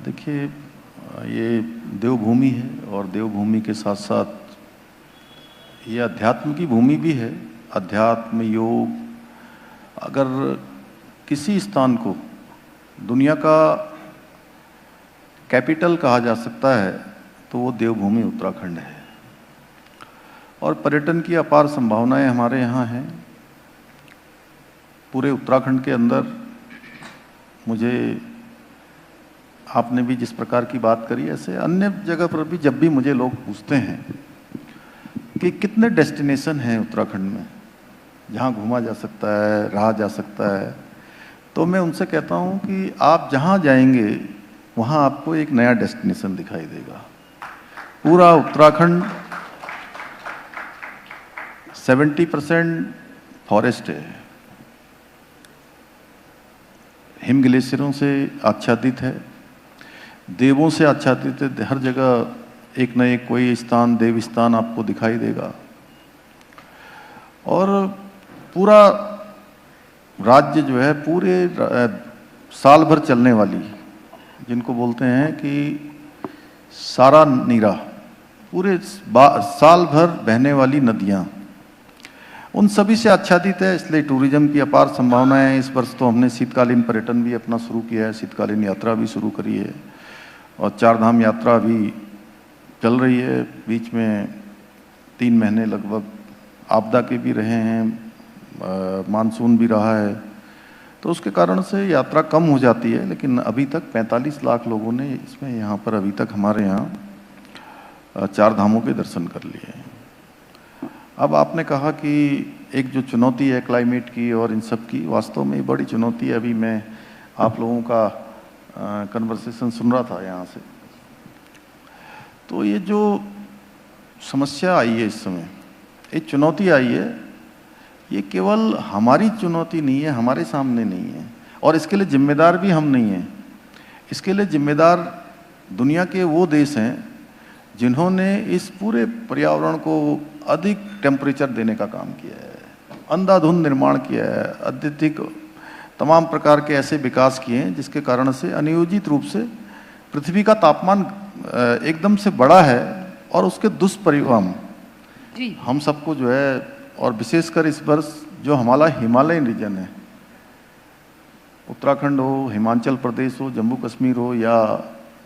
देखिए, ये देवभूमि है और देवभूमि के साथ साथ ये अध्यात्म की भूमि भी है। अध्यात्म, योग, अगर किसी स्थान को दुनिया का कैपिटल कहा जा सकता है तो वो देवभूमि उत्तराखंड है। और पर्यटन की अपार संभावनाएं हमारे यहाँ हैं। पूरे उत्तराखंड के अंदर मुझे आपने भी जिस प्रकार की बात करी, ऐसे अन्य जगह पर भी जब भी मुझे लोग पूछते हैं कि कितने डेस्टिनेशन हैं उत्तराखंड में जहाँ घूमा जा सकता है, रहा जा सकता है, तो मैं उनसे कहता हूँ कि आप जहाँ जाएंगे वहाँ आपको एक नया डेस्टिनेशन दिखाई देगा। पूरा उत्तराखंड 70% फॉरेस्ट है, हिम ग्लेशियरों से आच्छादित है, देवों से आच्छादित है। हर जगह एक न एक कोई स्थान, देव स्थान आपको दिखाई देगा। और पूरा राज्य जो है, पूरे साल भर चलने वाली, जिनको बोलते हैं कि सारा नीरा, पूरे साल भर बहने वाली नदियाँ, उन सभी से आच्छादित है। इसलिए टूरिज्म की अपार संभावनाएं हैं। इस वर्ष तो हमने शीतकालीन पर्यटन भी अपना शुरू किया है, शीतकालीन यात्रा भी शुरू करी है और 4 धाम यात्रा भी चल रही है। बीच में 3 महीने लगभग आपदा के भी रहे हैं, मानसून भी रहा है, तो उसके कारण से यात्रा कम हो जाती है। लेकिन अभी तक 45 लाख लोगों ने इसमें यहाँ पर अभी तक हमारे यहाँ 4 धामों के दर्शन कर लिए हैं। अब आपने कहा कि एक जो चुनौती है क्लाइमेट की और इन सब की, वास्तव में बड़ी चुनौती है। अभी मैं आप लोगों का कन्वर्सेशन सुन रहा था यहाँ से, तो ये जो समस्या आई है इस समय, एक चुनौती आई है, ये केवल हमारी चुनौती नहीं है, हमारे सामने नहीं है, और इसके लिए जिम्मेदार भी हम नहीं हैं। इसके लिए जिम्मेदार दुनिया के वो देश हैं जिन्होंने इस पूरे पर्यावरण को अधिक टेम्परेचर देने का काम किया है, अंधाधुंध निर्माण किया है, अत्यधिक तमाम प्रकार के ऐसे विकास किए हैं जिसके कारण से अनियोजित रूप से पृथ्वी का तापमान एकदम से बढ़ा है। और उसके दुष्परिणाम हम सबको जो है, और विशेषकर इस वर्ष जो हमारा हिमालयन रीजन है, उत्तराखंड हो, हिमाचल प्रदेश हो, जम्मू कश्मीर हो, या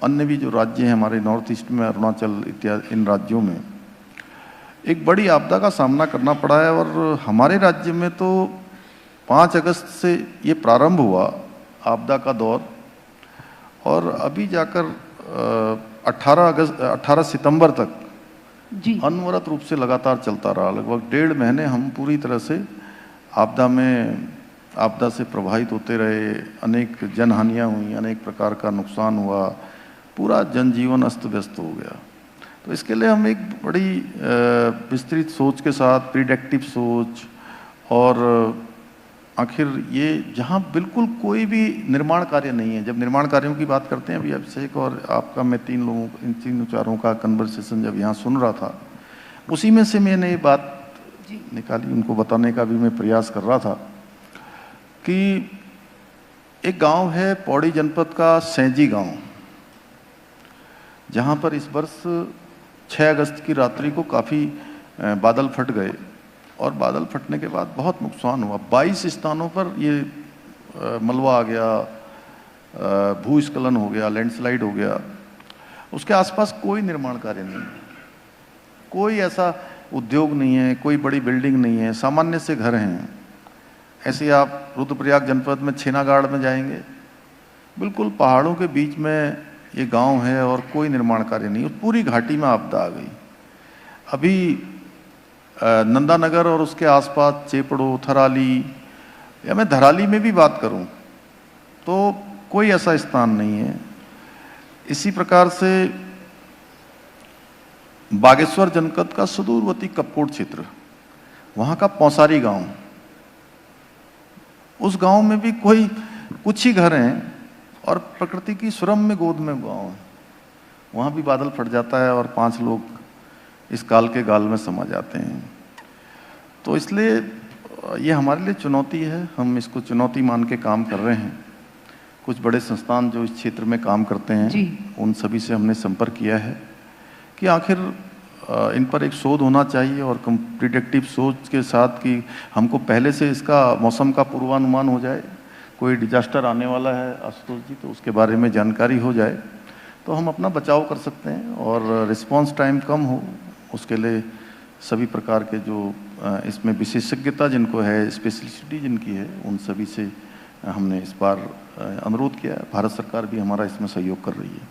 अन्य भी जो राज्य हैं हमारे नॉर्थ ईस्ट में, अरुणाचल इत्यादि, इन राज्यों में एक बड़ी आपदा का सामना करना पड़ा है। और हमारे राज्य में तो 5 अगस्त से ये प्रारंभ हुआ आपदा का दौर, और अभी जाकर 18 सितंबर तक अनवरत रूप से लगातार चलता रहा। लगभग 1.5 महीने हम पूरी तरह से आपदा से प्रभावित होते रहे। अनेक जनहानियाँ हुई, अनेक प्रकार का नुकसान हुआ, पूरा जनजीवन अस्त व्यस्त हो गया। तो इसके लिए हम एक बड़ी विस्तृत सोच के साथ, प्रिडिक्टिव सोच, और आखिर ये जहाँ बिल्कुल कोई भी निर्माण कार्य नहीं है, जब निर्माण कार्यों की बात करते हैं, अभी अभिषेक और आपका, मैं इन 3-4 का कन्वर्सेशन जब यहाँ सुन रहा था, उसी में से मैंने ये बात निकाली, उनको बताने का भी मैं प्रयास कर रहा था कि एक गांव है पौड़ी जनपद का सैंजी गांव, जहाँ पर इस वर्ष 6 अगस्त की रात्रि को काफ़ी बादल फट गए, और बादल फटने के बाद बहुत नुकसान हुआ। 22 स्थानों पर ये मलबा आ गया, भूस्खलन हो गया, लैंडस्लाइड हो गया। उसके आसपास कोई निर्माण कार्य नहीं है, कोई ऐसा उद्योग नहीं है, कोई बड़ी बिल्डिंग नहीं है, सामान्य से घर हैं। ऐसे आप रुद्रप्रयाग जनपद में छेनागाड़ में जाएंगे, बिल्कुल पहाड़ों के बीच में ये गांव है और कोई निर्माण कार्य नहीं। पूरी घाटी में आपदा आ गई। अभी नंदानगर और उसके आसपास चेपड़ो, थराली, या मैं धराली में भी बात करूं तो कोई ऐसा स्थान नहीं है। इसी प्रकार से बागेश्वर जनपद का सुदूरवर्ती कपकोट क्षेत्र, वहां का पौसारी गांव, उस गांव में भी कोई कुछ ही घर हैं और प्रकृति की सुरम्य गोद में गांव है। वहाँ भी बादल फट जाता है और 5 लोग इस काल के गाल में समा जाते हैं। तो इसलिए ये हमारे लिए चुनौती है, हम इसको चुनौती मान के काम कर रहे हैं। कुछ बड़े संस्थान जो इस क्षेत्र में काम करते हैं जी। उन सभी से हमने संपर्क किया है कि आखिर इन पर एक शोध होना चाहिए और प्रिडिक्टिव सोच के साथ कि हमको पहले से इसका मौसम का पूर्वानुमान हो जाए, कोई डिजास्टर आने वाला है आशुतोष जी तो उसके बारे में जानकारी हो जाए तो हम अपना बचाव कर सकते हैं और रिस्पांस टाइम कम हो, उसके लिए सभी प्रकार के जो इसमें विशेषज्ञता जिनको है, स्पेशलिटी जिनकी है, उन सभी से हमने इस बार अनुरोध किया है। भारत सरकार भी हमारा इसमें सहयोग कर रही है।